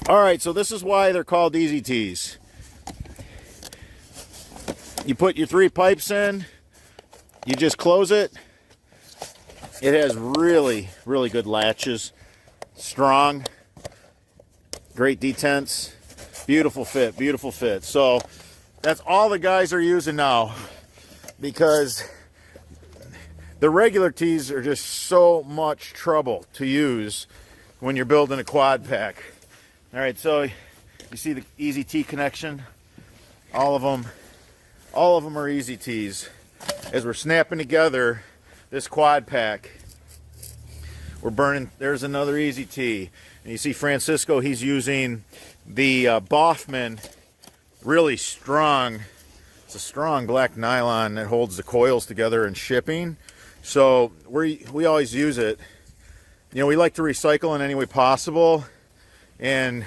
All right, so this is why they're called easy tees. You put your 3 pipes in, you just close it. It has really, really good latches, strong, great detents, beautiful fit, beautiful fit. So that's all the guys are using now, because the regular tees are just so much trouble to use when you're building a quad pack. All right, so you see the easy tee connection. All of them are easy tees. As we're snapping together this quad pack, we're burning. There's another easy tee, and you see Francisco. He's using the Boffman, really strong. It's a strong black nylon that holds the coils together in shipping. So we always use it. You know, we like to recycle in any way possible, and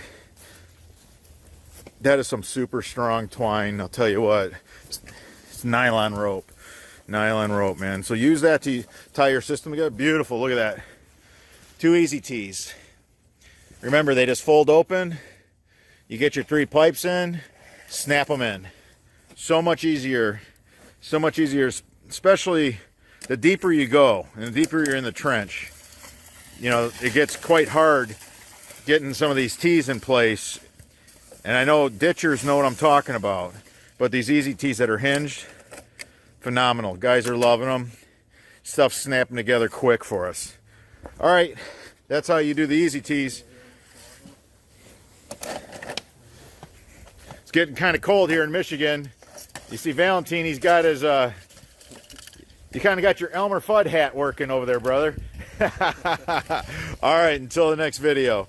that is some super strong twine. I'll tell you what, it's nylon rope, man. So use that to tie your system together. Beautiful. Look at that. 2 easy tees. Remember, they just fold open. You get your 3 pipes in, snap them in. So much easier, especially the deeper you go and the deeper you're in the trench. You know, it gets quite hard getting some of these tees in place. And I know ditchers know what I'm talking about, but these easy tees that are hinged, phenomenal. Guys are loving them. Stuff's snapping together quick for us. All right, that's how you do the easy tees. It's getting kind of cold here in Michigan. You see Valentine, he's got his, you kind of got your Elmer Fudd hat working over there, brother. All right, until the next video.